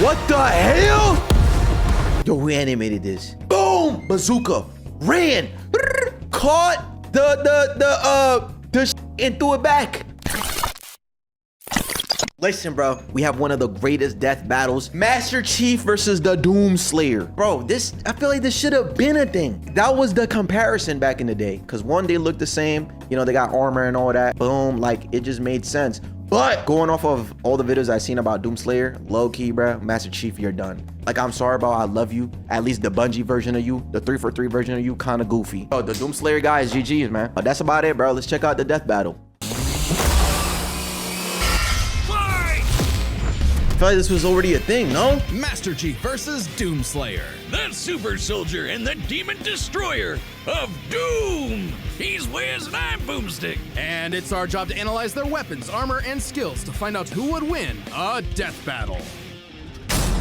What the hell? Yo, who animated this? Boom! Bazooka. Ran. Caught the and threw it back. Listen, bro, we have one of the greatest death battles. Master Chief versus the Doomslayer. Bro, I feel like this should have been a thing. That was the comparison back in the day. Because one, they look the same. You know, they got armor and all that. Boom, like, it just made sense. But going off of all the videos I've seen about Doomslayer, low-key, bro, Master Chief, you're done. Like, I'm sorry, bro, I love you. At least the Bungie version of you, the 343 version of you, kind of goofy. Bro, the Doomslayer guy is GG's, man. But that's about it, bro. Let's check out the death battle. I feel like this was already a thing, no? Master Chief versus Doomslayer. The super soldier and the demon destroyer of Doom. He's Wiz and I'm Boomstick. And it's our job to analyze their weapons, armor, and skills to find out who would win a death battle.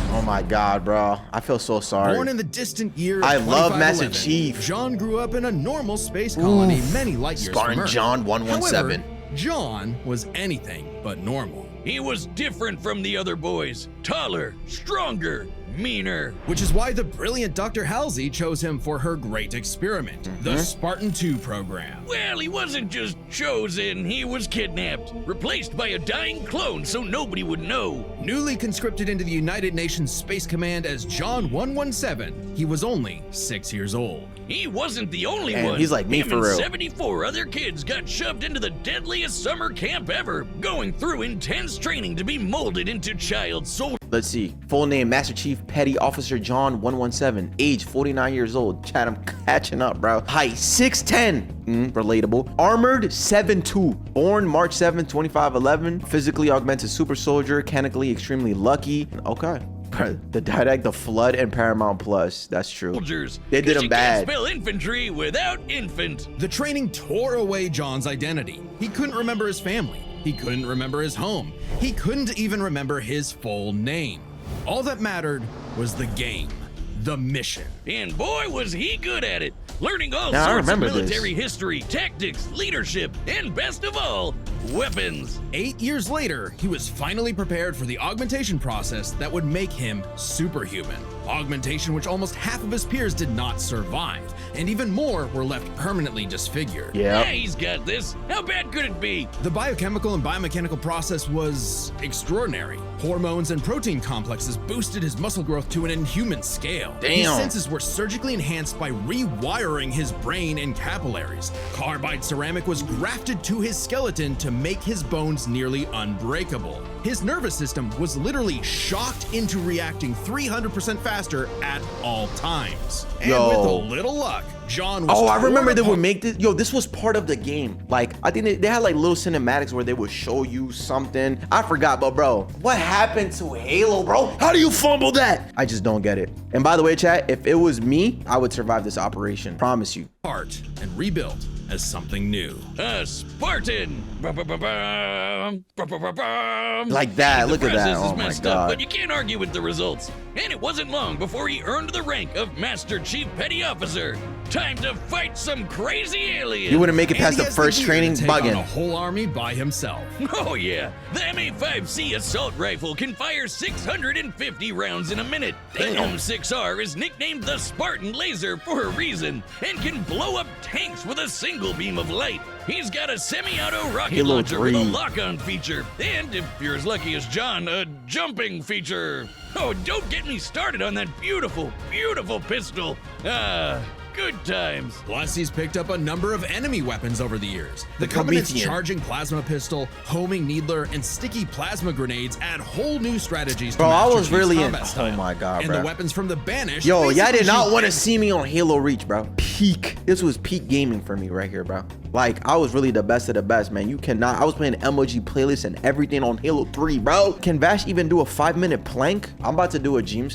Oh my God, bro. I feel so sorry. Born in the distant year of I love Master 2511, Chief. John grew up in a normal space colony many light years from Spartan Earth. John 117. However, John was anything but normal. He was different from the other boys. Taller, stronger, meaner. Which is why the brilliant Dr. Halsey chose him for her great experiment, the Spartan 2 program. Well, he wasn't just chosen, he was kidnapped. Replaced by a dying clone so nobody would know. Newly conscripted into the United Nations Space Command as John 117, he was only 6 years old. He wasn't the only Man, one. he's like me Him for and real. 74 other kids got shoved into the deadliest summer camp ever, going through intense training to be molded into child soldiers. Let's see. Full name, Master Chief Petty Officer John 117. Age 49 years old. Chat, I'm catching up, bro. Height 6'10". Relatable. Armored 7'2". Born March 7, 2511. Physically augmented super soldier. Mechanically extremely lucky. Okay. The Didact, the Flood, and Paramount Plus. That's true. They did him bad. Can't spell infantry without infant. The training tore away John's identity. He couldn't remember his family. He couldn't remember his home. He couldn't even remember his full name. All that mattered was the game, the mission. And boy, was he good at it. Learning all Now, I sorts of remember military this. history, tactics, leadership, and best of all, weapons. 8 years later, he was finally prepared for the augmentation process that would make him superhuman. Augmentation which almost half of his peers did not survive, and even more were left permanently disfigured. Yeah, Yeah. he's got this. How bad could it be? The biochemical and biomechanical process was extraordinary. Hormones and protein complexes boosted his muscle growth to an inhuman scale. Damn. His senses were surgically enhanced by rewiring his brain and capillaries. Carbide ceramic was grafted to his skeleton to make his bones nearly unbreakable. His nervous system was literally shocked into reacting 300% faster at all times. And Yo. with a little luck, John was Oh, I remember torn they would apart. make this. Yo, this was part of the game. Like, I think they had like little cinematics where they would show you something. I forgot, but bro, what happened to Halo, bro? How do you fumble that? I just don't get it. And by the way, chat, if it was me, I would survive this operation. Promise you. apart and rebuilt as something new. A Spartan. Like that. Look at that. The process Oh is my messed up, God. but you can't argue with the results. And it wasn't long before he earned the rank of Master Chief Petty Officer. Time to fight some crazy aliens. You wouldn't make it And past he the has first gear training to take on a bugging. whole army by himself. Oh yeah, the MA5C assault rifle can fire 650 rounds in a minute. The M6R is nicknamed the Spartan Laser for a reason and can blow up tanks with a single beam of light. He's got a semi-auto rocket Halo launcher with a 3. lock-on feature, and if you're as lucky as John, a jumping feature. Oh, don't get me started on that beautiful, beautiful pistol. Good times. Plus, he's picked up a number of enemy weapons over the years. The Covenant's Promethean. charging plasma pistol, homing needler, and sticky plasma grenades add whole new strategies to Bro, I Master was Chief's really in. combat Oh style. my God, And bro. the weapons from the Banished. Yo, y'all basically did not shoot want to any- see me on Halo Reach, bro. Peak. This was peak gaming for me right here, bro. Like, I was really the best of the best, man. You cannot. I was playing MOG playlists and everything on Halo 3, bro. Can Vash even do a 5-minute plank? I'm about to do a gym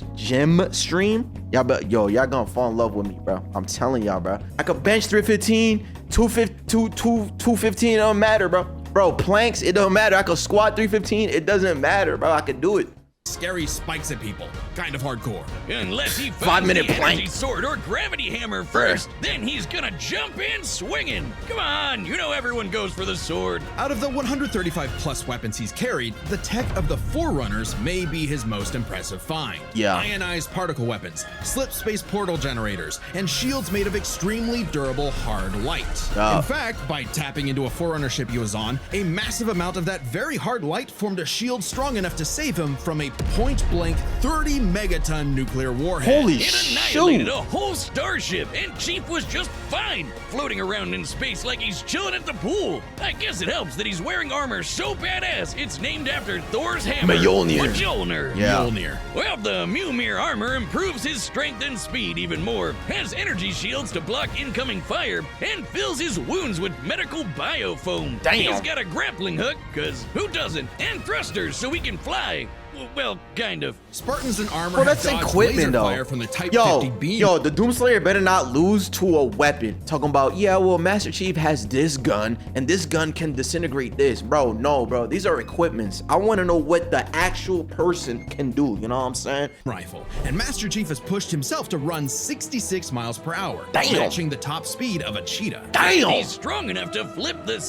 stream. Y'all, y'all gonna fall in love with me, bro. I'm telling y'all, bro. I could bench 315, 215, it don't matter, bro. Bro, planks, it don't matter. I could squat 315, it doesn't matter, bro. I could do it. Scary spikes at people. kind of hardcore. Unless he 5 finds minute the plank. energy sword or gravity hammer first, then he's gonna jump in swinging. Come on, you know everyone goes for the sword. Out of the 135 plus weapons he's carried, the tech of the Forerunners may be his most impressive find. Yeah. Ionized particle weapons, slip space portal generators, and shields made of extremely durable hard light. In fact, by tapping into a Forerunner ship he was on, a massive amount of that very hard light formed a shield strong enough to save him from a point-blank 30 megaton nuclear warhead. Holy It annihilated shoot. a whole starship, and Chief was just fine, floating around in space like he's chilling at the pool. I guess it helps that he's wearing armor so badass it's named after Thor's hammer. Mjolnir. Mjolnir. Yeah. Mjolnir. Well, the Mjolnir armor improves his strength and speed even more, has energy shields to block incoming fire, and fills his wounds with medical biofoam. Damn. He's got a grappling hook, cause who doesn't? And thrusters so he can fly. Well, kind of. Spartans and armor Bro, have that's dodged equipment laser though. fire from the Type 50 beam. Yo, the Doomslayer better not lose to a weapon. Talking about, yeah, well, Master Chief has this gun, and this gun can disintegrate this. Bro, no, bro. These are equipments. I want to know what the actual person can do. You know what I'm saying? Rifle, and Master Chief has pushed himself to run 66 miles per hour, Damn. matching the top speed of a cheetah. Damn. He's strong enough to flip the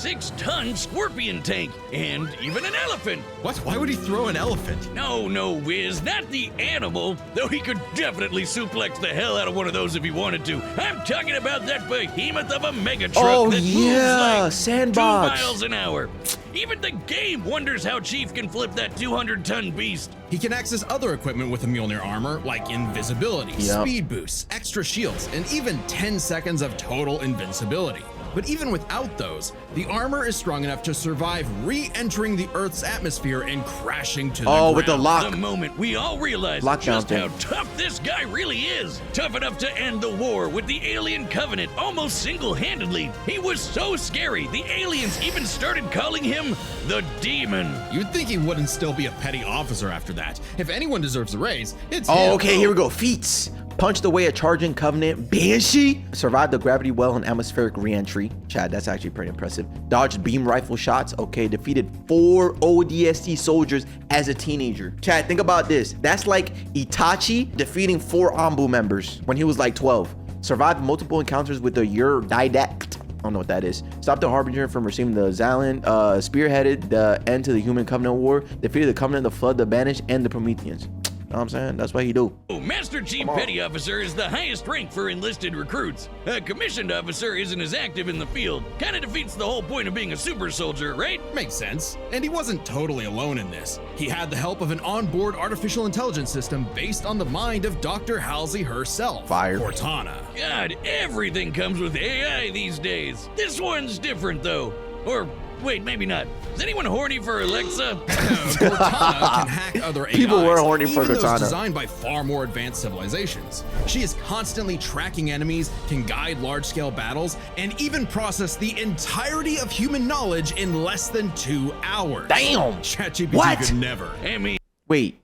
66-ton scorpion tank, and even an elephant. What? Why would he throw an elephant? No, Wiz, not the animal, though he could definitely suplex the hell out of one of those if he wanted to. I'm talking about that behemoth of a mega truck Oh, that yeah, moves like sandbox. 2 miles an hour. Even the game wonders how Chief can flip that 200-ton beast. He can access other equipment with the Mjolnir armor, like invisibility, Yep. speed boosts, extra shields, and even 10 seconds of total invincibility. But even without those, the armor is strong enough to survive re-entering the Earth's atmosphere and crashing to the ground. With the lock. The moment we all realize Lockdown just thing. how tough this guy really is. Tough enough to end the war with the alien covenant almost single-handedly. He was so scary, the aliens even started calling him the Demon. You'd think he wouldn't still be a petty officer after that. If anyone deserves a raise, it's Oh, him. okay, here we go. Feats. Punched away a charging Covenant Banshee. Survived the gravity well and atmospheric re-entry. Chad, that's actually pretty impressive. Dodged beam rifle shots. Okay, defeated 4 ODST soldiers as a teenager. Chad, think about this. That's like Itachi defeating 4 Anbu members when he was like 12. Survived multiple encounters with the Didact. I don't know what that is. Stopped the Harbinger from receiving the Xylan. Spearheaded the end to the Human Covenant War. Defeated the Covenant, the Flood, the Banished, and the Prometheans. You know what I'm saying? That's what he do. Master Chief Petty Officer is the highest rank for enlisted recruits. A commissioned officer isn't as active in the field. Kinda defeats the whole point of being a super soldier, right? Makes sense. And he wasn't totally alone in this. He had the help of an onboard artificial intelligence system based on the mind of Dr. Halsey herself. Fire. Cortana. God, everything comes with AI these days. This one's different though. Or wait, maybe not. Is anyone horny for Alexa? Cortana can hack other AIs, People were horny for even those Cortana. designed by far more advanced civilizations. She is constantly tracking enemies, can guide large-scale battles, and even process the entirety of human knowledge in less than 2 hours. Damn. ChatGPT What? could never. I mean, Wait.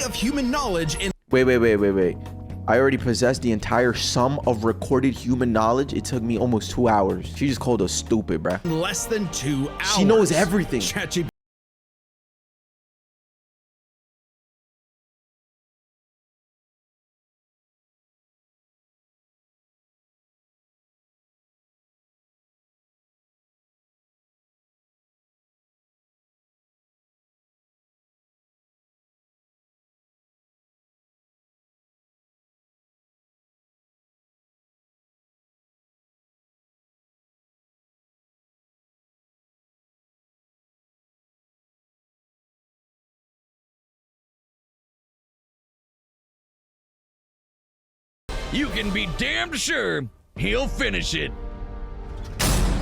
Of human knowledge in Wait. I already possessed the entire sum of recorded human knowledge. It took me almost 2 hours. She just called us stupid, bruh. less than 2 hours. She knows everything. ChatGPT. you can be damned sure he'll finish it.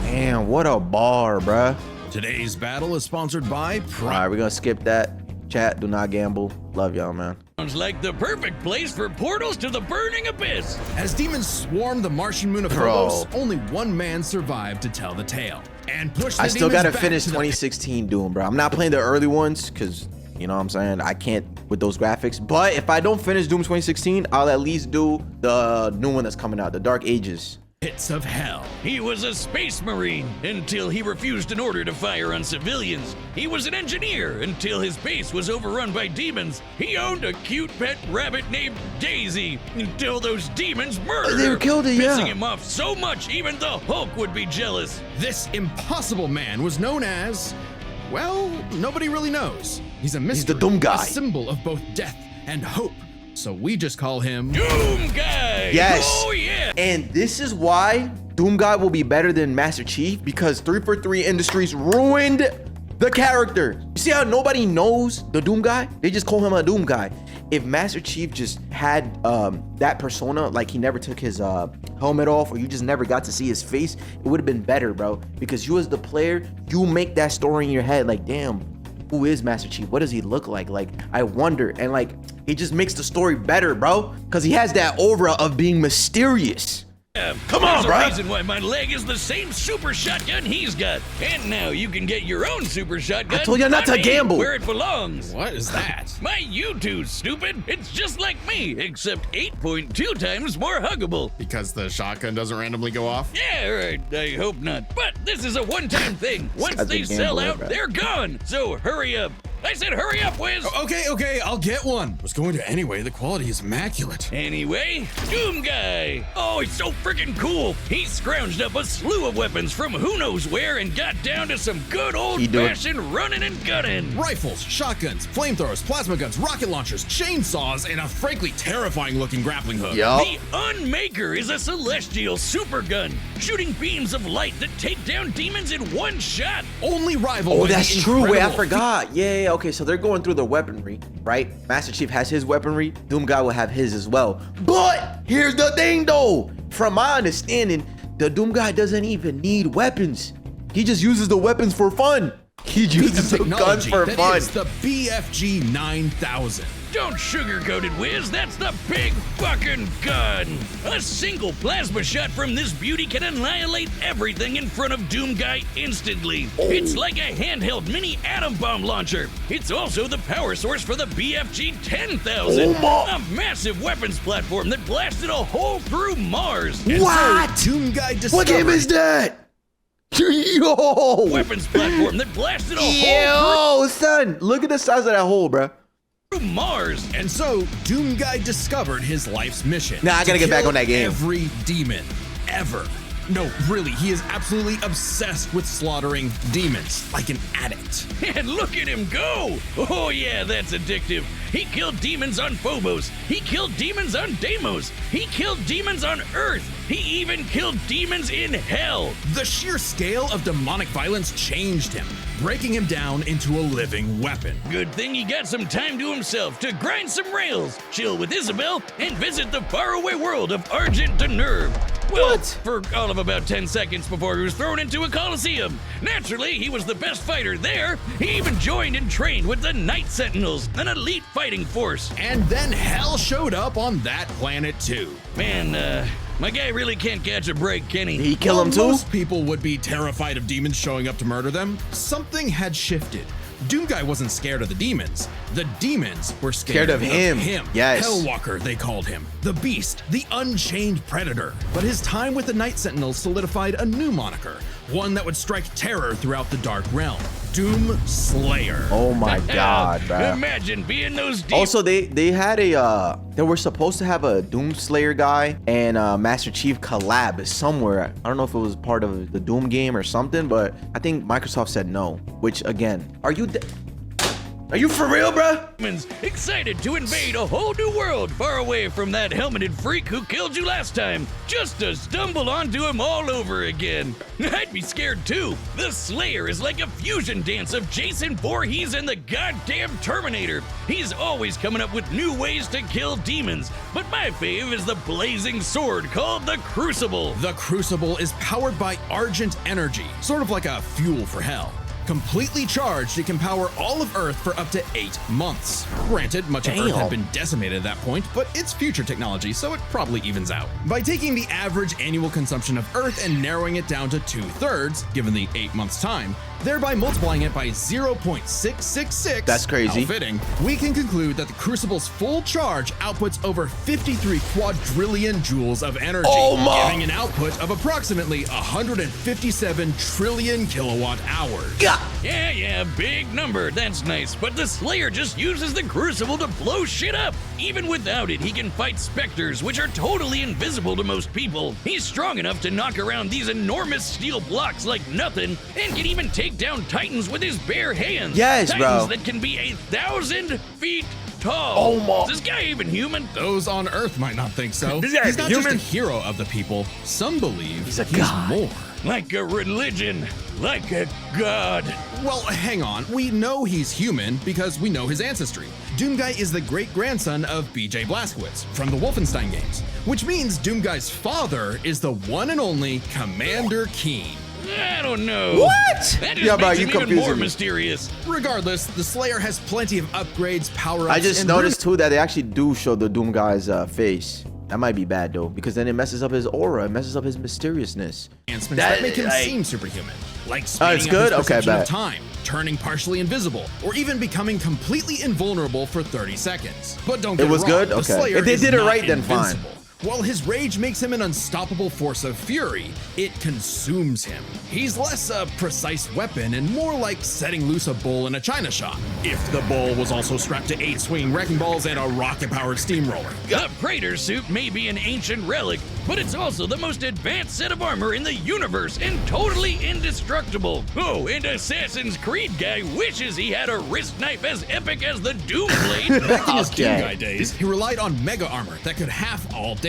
Damn, what a bar, bruh. Today's battle is sponsored by All Prime. right, we're gonna skip that. Chat, do not gamble. Love y'all, man. Sounds like the perfect place for portals to the burning abyss. As demons swarm the Martian moon of Bro. Phobos, only one man survived to tell the tale and push the I still demons gotta back finish to the 2016 Doom, bro. I'm not playing the early ones because, you know what I'm saying, I can't with those graphics. But if I don't finish Doom 2016, I'll at least do the new one that's coming out, the Dark Ages. pits of hell. He was a space marine until he refused an order to fire on civilians. He was an engineer until his base was overrun by demons. He owned a cute pet rabbit named Daisy until those demons murdered They her, killed her, yeah. pissing him off so much even the Hulk would be jealous. This impossible man was known as, well, nobody really knows. He's a mystery, the Doom guy. a symbol of both death and hope. So we just call him Doom Guy! Yes. Oh yeah! And this is why Doom Guy will be better than Master Chief, because 343 Industries ruined the character. You see how nobody knows the Doom Guy? They just call him a Doom Guy. If Master Chief just had that persona, like he never took his helmet off, or you just never got to see his face, it would have been better, bro. Because you as the player, you make that story in your head like, damn, who is Master Chief? What does he look like? Like, I wonder. And like, he just makes the story better, bro. Because he has that aura of being mysterious. Come on, bro. There's a reason why my leg is the same super shotgun he's got. And now you can get your own super shotgun. I told you not to on me, gamble. Where it belongs. What is that? My U2, stupid. It's just like me, except 8.2 times more huggable. Because the shotgun doesn't randomly go off? Yeah, right. I hope not. But this is a one-time thing. Once guy's they a sell gambler, out, bro. they're gone. So hurry up. I said hurry up, Wiz. Okay, I'll get one. Was going to anyway. The quality is immaculate. Anyway, Doom Guy. Oh, he's so freaking cool. He scrounged up a slew of weapons from who knows where and got down to some good old-fashioned running and gunning. Rifles, shotguns, flamethrowers, plasma guns, rocket launchers, chainsaws, and a frankly terrifying-looking grappling hook. Yup. The Unmaker is a celestial super gun, shooting beams of light that take down demons in one shot. Only rival. Oh, by the that's true. Wait, I incredible forgot. Yeah, okay, so they're going through the weaponry, right? Master Chief has his weaponry. Doom Guy will have his as well. But here's the thing, though. From my understanding, the Doom Guy doesn't even need weapons. He just uses the weapons for fun. He uses the guns for that fun. is the BFG 9000. Don't sugarcoat it, Wiz. That's the big fucking gun. A single plasma shot from this beauty can annihilate everything in front of Doom Guy instantly. It's like a handheld mini atom bomb launcher. It's also the power source for the BFG 10,000, a massive weapons platform that blasted a hole through Mars. And What? So Doom Guy discovered What game is that? Yo! Weapons platform that blasted a hole Yo, son, look at the size of that hole, bro. through Mars. And so Doom Guy discovered his life's mission. Nah, I gotta to get back kill on that game. Every demon ever. No, really, he is absolutely obsessed with slaughtering demons, like an addict. And look at him go! Oh yeah, that's addictive. He killed demons on Phobos. He killed demons on Deimos. He killed demons on Earth. He even killed demons in hell. The sheer scale of demonic violence changed him, breaking him down into a living weapon. Good thing he got some time to himself to grind some rails, chill with Isabel, and visit the faraway world of Argent de Nerve. Well, What? for all of about 10 seconds before he was thrown into a coliseum. Naturally, he was the best fighter there. He even joined and trained with the Night Sentinels, an elite fighting force. And then hell showed up on that planet too. Man, my guy really can't catch a break, can he? He kill While him too? Most people would be terrified of demons showing up to murder them. Something had shifted. Doom Guy wasn't scared of the demons. The demons were scared of him. Yes. Hellwalker, they called him. The Beast, the Unchained Predator. But his time with the Night Sentinels solidified a new moniker, one that would strike terror throughout the Dark Realm. Doomslayer. Oh my god, bro. Imagine being those demons. Also, they had a they were supposed to have a Doomslayer guy and Master Chief collab somewhere. I don't know if it was part of the Doom game or something, but I think Microsoft said no. Which again, are you for real, bro? Excited to invade a whole new world far away from that helmeted freak who killed you last time, just to stumble onto him all over again. I'd be scared too. The Slayer is like a fusion dance of Jason Voorhees and the goddamn Terminator. He's always coming up with new ways to kill demons, but my fave is the blazing sword called the Crucible. The Crucible is powered by Argent energy, sort of like a fuel for hell. Completely charged, it can power all of Earth for up to 8 months. Granted, much of Earth had been decimated at that point, but it's future technology, so it probably evens out. By taking the average annual consumption of Earth and narrowing it down to 2/3, given the 8 months time, thereby multiplying it by 0.666. That's crazy. How fitting. We can conclude that the Crucible's full charge outputs over 53 quadrillion joules of energy, giving an output of approximately 157 trillion kilowatt hours. Yeah, big number. That's nice. But the Slayer just uses the Crucible to blow shit up. Even without it, he can fight specters, which are totally invisible to most people. He's strong enough to knock around these enormous steel blocks like nothing, and can even take down Titans with his bare hands. Yes, Titans bro. that can be 1,000 feet tall. Oh my. Is this guy even human? Those on Earth might not think so. This guy's He's not just human? a hero of the people. Some believe He's a god. more. Like a religion, like a god. Well, hang on. We know he's human because we know his ancestry. Doomguy is the great-grandson of B.J. Blazkowicz from the Wolfenstein games, which means Doomguy's father is the one and only Commander Keen. I don't know. What? That just Yeah, bro, makes you him even confusing more me. mysterious. Regardless, the Slayer has plenty of upgrades, power-ups, I just and noticed too that they actually do show the Doom guy's face. That might be bad though, because then it messes up his aura, it messes up his mysteriousness. enhancements that make him seem superhuman, like speeding it's up good? his Okay, perception of bet. time, turning partially invisible, or even becoming completely invulnerable for 30 seconds. But don't get It was wrong, good? the Okay. Slayer If they is did it not right, then fine. invincible. While his rage makes him an unstoppable force of fury, it consumes him. He's less a precise weapon and more like setting loose a bull in a china shop. If the bull was also strapped to 8 swinging wrecking balls and a rocket-powered steamroller. The Praetor suit may be an ancient relic, but it's also the most advanced set of armor in the universe and totally indestructible. Oh, and Assassin's Creed guy wishes he had a wrist knife as epic as the Doomblade. Back in his Okay. Doomguy days, he relied on mega armor that could half all damage.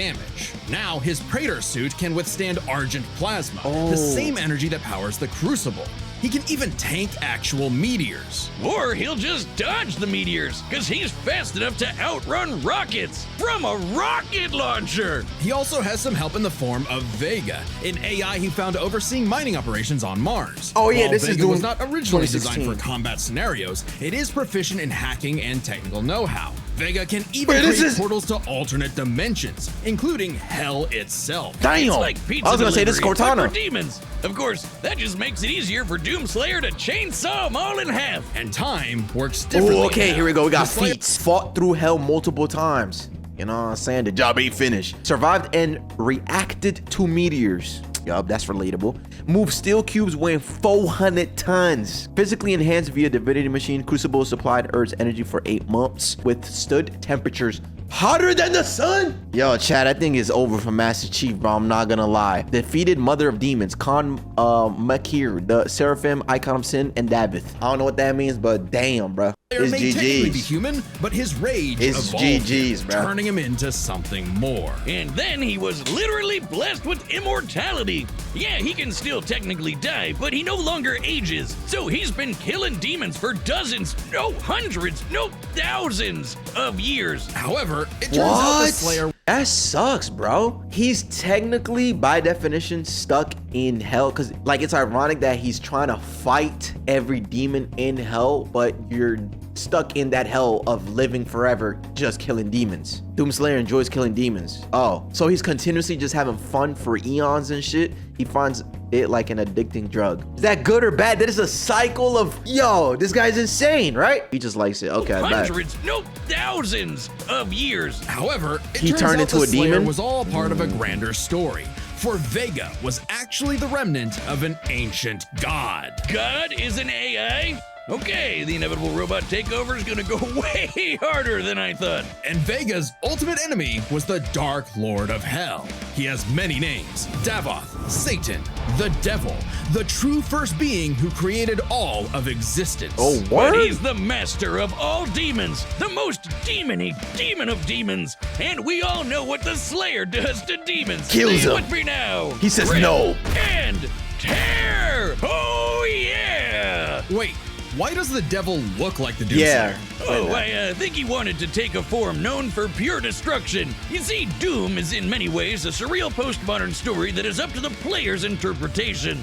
Now, his Praetor suit can withstand Argent Plasma, the same energy that powers the Crucible. He can even tank actual meteors. Or he'll just dodge the meteors, because he's fast enough to outrun rockets from a rocket launcher. He also has some help in the form of Vega, an AI he found overseeing mining operations on Mars. Oh, yeah, While this is Vega was Doom not originally designed 2016. for combat scenarios, it is proficient in hacking and technical know-how. Vega can even Wait, this create is- portals to alternate dimensions, including hell itself. Damn! It's like pizza I was gonna say this is delivery, but Cortana. for demons. Of course, that just makes it easier for Doomslayer to chainsaw them all in half. And time works differently. Oh, okay, now. here we go. We got The Slayer- feats. Fought through hell multiple times. You know what I'm saying? The job ain't finished. Survived and reacted to meteors. Yup, that's relatable. Moved steel cubes weighing 400 tons. Physically enhanced via divinity machine. Crucible supplied Earth's energy for 8 months. Withstood temperatures hotter than the sun. Yo, Chad, I think it's over for Master Chief, bro. I'm not gonna lie. Defeated Mother of Demons, Khan Makir, the Seraphim, Icon of Sin, and Davith. I don't know what that means, but damn, bro. Slayer It's may technically be GG's. human, but his rage It's evolved GG's, him, bro. turning him into something more. And then he was literally blessed with immortality. Yeah, he can still technically die, but he no longer ages. So he's been killing demons for dozens, no hundreds, no thousands of years. However, it turns out the What? Slayer That sucks, bro. He's technically, by definition, stuck in hell. Because, like, it's ironic that he's trying to fight every demon in hell, but you're stuck in that hell of living forever just killing demons. Doomslayer enjoys killing demons. Oh, so he's continuously just having fun for eons and shit. He finds it like an addicting drug. Is that good or bad? That is a cycle of, yo, this guy's insane, right? He just likes it. Okay, bad. Hundreds, no thousands of years. However, it He turns turned out into the a Slayer demon? was all part of a grander story. For Vega was actually the remnant of an ancient god. God is an AI? Okay, the inevitable robot takeover is gonna go way harder than I thought. And Vega's ultimate enemy was the Dark Lord of Hell. He has many names: Davoth, Satan, the Devil, the true first being who created all of existence. Oh, But what? he's the master of all demons, the most demon-y demon of demons. And we all know what the Slayer does to demons. Kills Say it them. with me now. He says Rip no. And tear! Oh yeah! Wait, why does the Devil look like the Doomslayer? Yeah. Oh, I think he wanted to take a form known for pure destruction. You see, Doom is in many ways a surreal postmodern story that is up to the player's interpretation.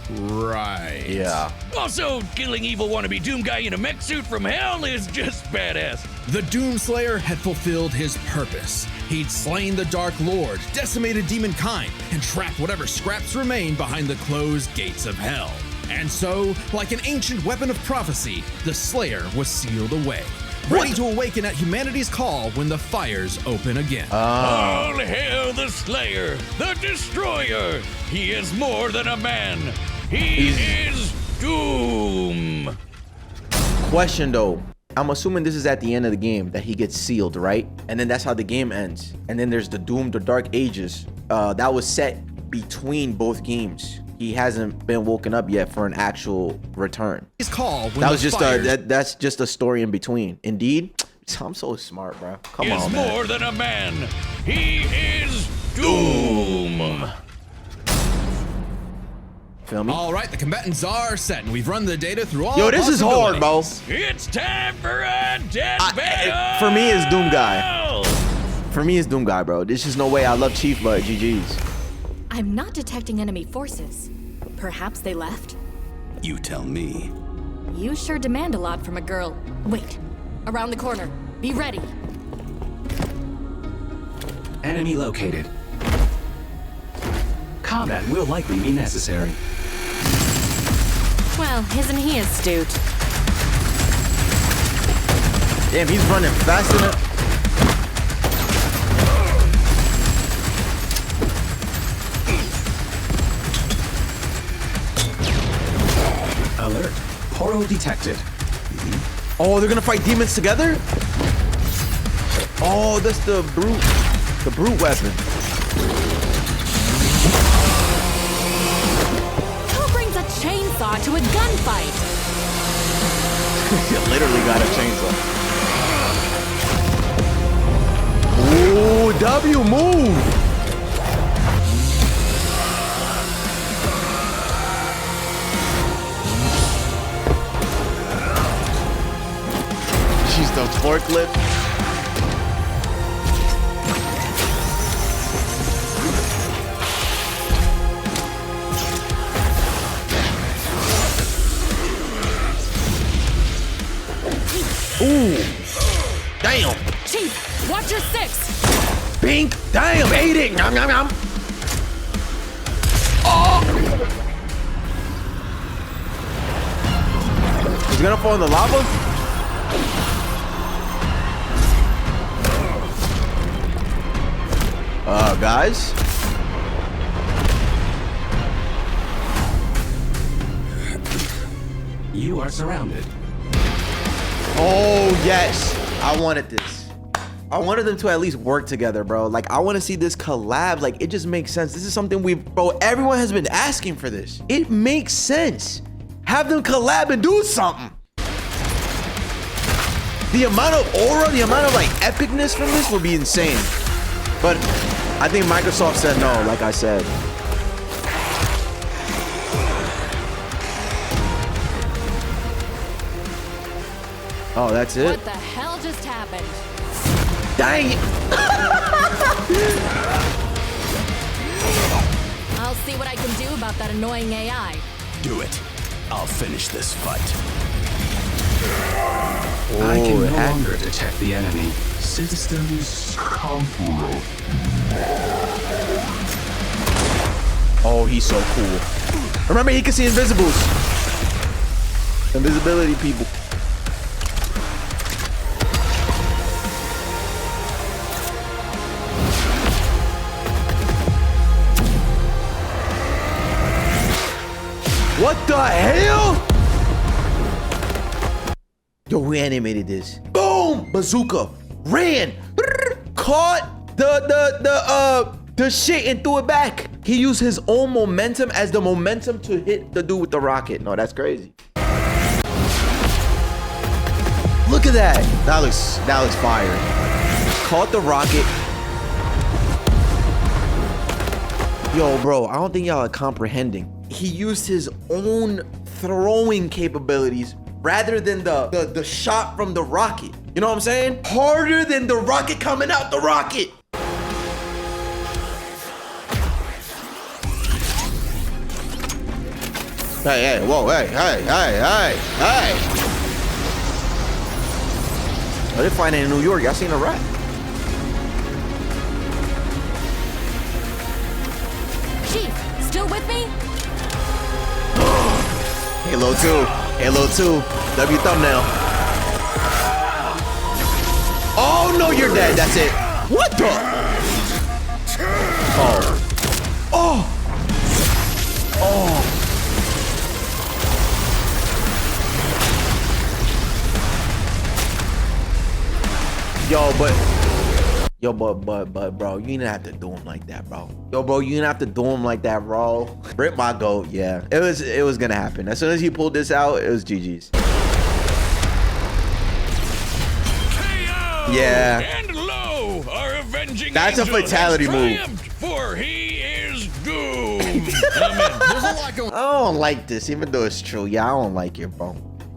Right. Yeah. Also, killing evil wannabe Doom guy in a mech suit from hell is just badass. The Doomslayer had fulfilled his purpose. He'd slain the Dark Lord, decimated demonkind, and trapped whatever scraps remained behind the closed gates of hell. And so, like an ancient weapon of prophecy, the Slayer was sealed away, ready to awaken at humanity's call when the fires open again. All hail the Slayer, the Destroyer. He is more than a man. He is Doom. Question though, I'm assuming this is at the end of the game that he gets sealed, right? And then that's how the game ends. And then there's the Doom, the Dark Ages. That was set between both games. He hasn't been woken up yet for an actual return. His call when That was the just that's just a story in between. Indeed, I'm so smart, bro. Come He is on, man. more than a man. He is Doom. Feel me? All right, the combatants are set, and we've run the data through all. Yo, this is hard, bro. It's time for a death battle. For me, it's Doom Guy. For me, it's Doom Guy, bro. There's just no way. I love Chief, but GG's. I'm not detecting enemy forces. Perhaps they left? You tell me. You sure demand a lot from a girl. Wait, around the corner. Be ready. Enemy located. Combat will likely be necessary. Well, isn't he astute? Damn, he's running fast enough. Alert. Portal detected. Oh, they're gonna fight demons together? Oh, that's the brute weapon. Who brings a chainsaw to a gunfight? You literally got a chainsaw. Ooh, W move. She's the forklift. Ooh. Damn. Chief, watch your six. Pink. Damn. Ate it. Nom, nom, nom. Oh. Is he gonna fall in the lava? Guys. You are surrounded. Oh, yes. I wanted this. I wanted them to at least work together, bro. Like, I want to see this collab. Like, it just makes sense. This is something bro, everyone has been asking for this. It makes sense. Have them collab and do something. The amount of aura, the amount of, like, epicness from this would be insane. But I think Microsoft said no, like I said. Oh, that's it? What the hell just happened? Dang it. I'll see what I can do about that annoying AI. Do it. I'll finish this fight. Oh, I can no longer detect the enemy. Systems complete. Oh, he's so cool. Remember, he can see invisibles. Invisibility people. What the hell? Yo, we animated this. Boom! Bazooka. Ran. Caught the shit and threw it back. He used his own momentum as the momentum to hit the dude with the rocket. No, that's crazy. Look at that. That looks fire. Caught the rocket. Yo, bro, I don't think y'all are comprehending. He used his own throwing capabilities rather than the shot from the rocket. You know what I'm saying? Harder than the rocket coming out the rocket. Hey, whoa, hey. Oh, they're fighting in New York. Y'all seen a rat? Chief, still with me? Halo 2. Halo 2. W thumbnail. Oh, no, you're dead. That's it. What the? Oh. Oh. Oh. But, bro, you didn't have to do him like that, bro. Yo, bro, you didn't have to do him like that, bro. Rip my goat, yeah. It was gonna happen. As soon as he pulled this out, it was GG's. KO! Yeah. And lo, our avenging That's a angel fatality has move. triumphed, for he is doomed. There's a lot going I don't like this, even though it's true. Yeah, I don't like it, bro.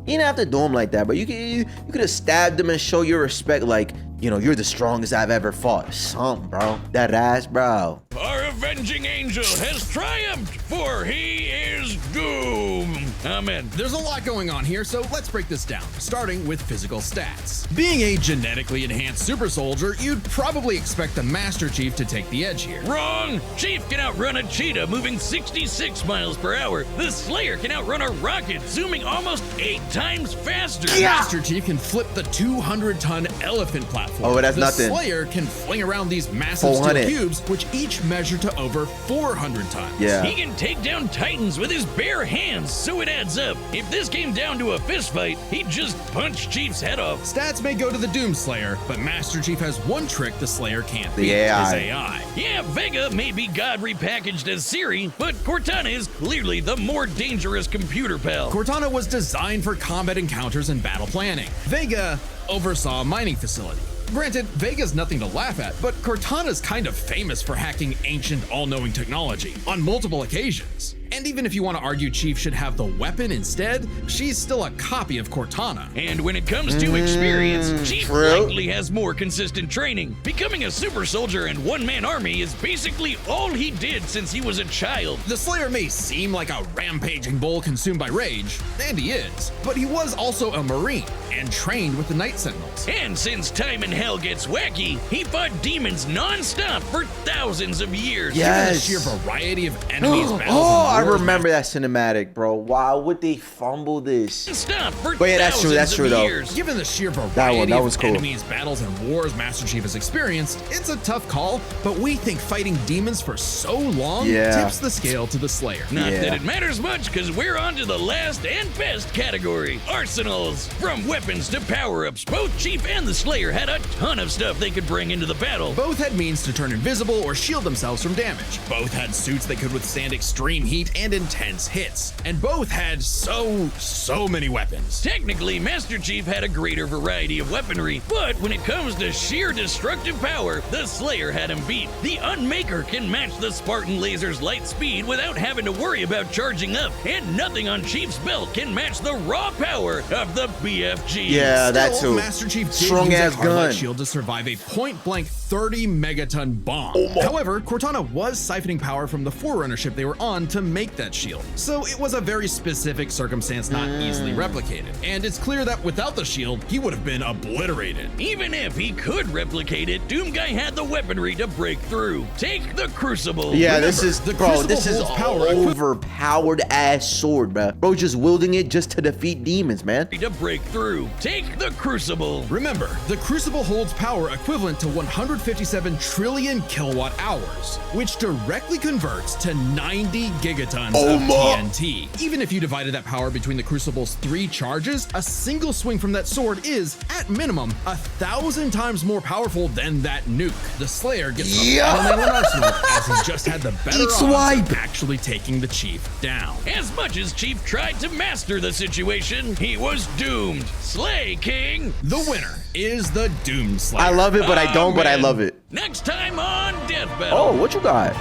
You didn't have to do him like that, but you could have stabbed him and show your respect, like, you know, you're the strongest I've ever fought. Something, bro. That ass, bro. Our avenging angel has triumphed, for he is doomed. Amen. There's a lot going on here, so let's break this down, starting with physical stats. Being a genetically enhanced super soldier, you'd probably expect the Master Chief to take the edge here. Wrong! Chief can outrun a cheetah moving 66 miles per hour. The Slayer can outrun a rocket zooming almost 8 times faster. Master Chief can flip the 200-ton elephant platform. Oh, that's the nothing. Slayer can fling around these massive 400. steel cubes, which each measure to over 400 tons. Yeah. He can take down titans with his bare hands, so it adds up. If this came down to a fist fight, he'd just punch Chief's head off. Stats may go to the Doomslayer, but Master Chief has one trick the Slayer can't The beat, AI. his AI. Yeah, Vega may be God repackaged as Siri, but Cortana is clearly the more dangerous computer pal. Cortana was designed for combat encounters and battle planning. Vega oversaw a mining facility. Granted, Vega's nothing to laugh at, but Cortana's kind of famous for hacking ancient, all-knowing technology on multiple occasions. And even if you want to argue Chief should have the weapon instead, she's still a copy of Cortana. And when it comes to experience, Chief true. likely has more consistent training. Becoming a super soldier and one-man army is basically all he did since he was a child. The Slayer may seem like a rampaging bull consumed by rage, and he is, but he was also a Marine and trained with the Night Sentinels. And since time in hell gets wacky, he fought demons non-stop for thousands of years. Yes. Given the sheer variety of enemies, battles, Oh, I and wars, remember that cinematic, bro. Wow, would they fumble this? Stop for But yeah, that's true, that's thousands true, of though. years. Given the sheer variety that was of cool. enemies, battles, and wars Master Chief has experienced, it's a tough call, but we think fighting demons for so long Yeah. tips the scale to the Slayer. Not Yeah. that it matters much, because we're on to the last and best category, arsenals. From weapons to power-ups, both Chief and the Slayer had a ton of stuff they could bring into the battle. Both had means to turn invisible or shield themselves from damage. Both had suits that could withstand extreme heat and intense hits. And both had so many weapons. Technically, Master Chief had a greater variety of weaponry, but when it comes to sheer destructive power, the Slayer had him beat. The Unmaker can match the Spartan Laser's light speed without having to worry about charging up, and nothing on Chief's belt can match the raw power of the BFG. Yeah, that Still, too. Master Chief did Strong use ass a carbide gun. shield to survive a point-blank 30-megaton bomb. However, Cortana was siphoning power from the Forerunner ship they were on to make that shield, so it was a very specific circumstance not easily replicated. And it's clear that without the shield, he would have been obliterated. Even if he could replicate it, Doomguy had the weaponry to break through. Take the Crucible. Yeah, Remember, this is, the bro, Crucible this is holds power equivalent- overpowered ass sword, bro. Bro, just wielding it just to defeat demons, man. To break through. Take the Crucible. Remember, the Crucible holds power equivalent to 157 trillion kilowatt hours, which directly converts to 90 gigatons of TNT. Even if you divided that power between the Crucible's 3 charges, a single swing from that sword is, at minimum, 1,000 times more powerful than that nuke. The Slayer gets a fundamental arsenal as he just had the better Eat odds swipe. of actually taking the Chief down. As much as Chief tried to master the situation, he was doomed. Slay King. The winner is the Doomslayer. I love it, but I don't, but I Amen. love it. Next time on Death Battle. Oh, what you got?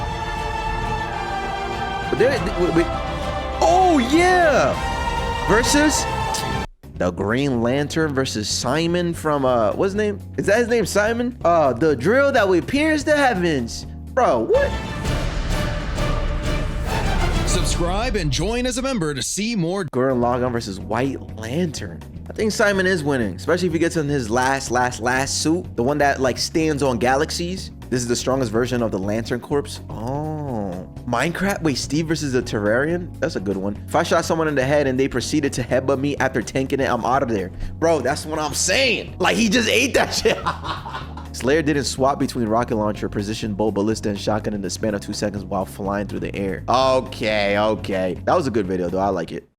Wait. Oh, yeah. Versus the Green Lantern versus Simon from, what's his name? Is that his name, Simon? The drill that will pierce the heavens. Bro, what? Subscribe and join as a member to see more. Gurren Lagann versus White Lantern. I think Simon is winning, especially if he gets in his last suit. The one that like stands on galaxies. This is the strongest version of the Lantern Corps. Oh. Minecraft? Wait, Steve versus a Terrarian? That's a good one. If I shot someone in the head and they proceeded to headbutt me after tanking it, I'm out of there. Bro, that's what I'm saying. Like, he just ate that shit. Slayer didn't swap between rocket launcher, precision bow, ballista, and shotgun in the span of 2 seconds while flying through the air. Okay. That was a good video, though. I like it.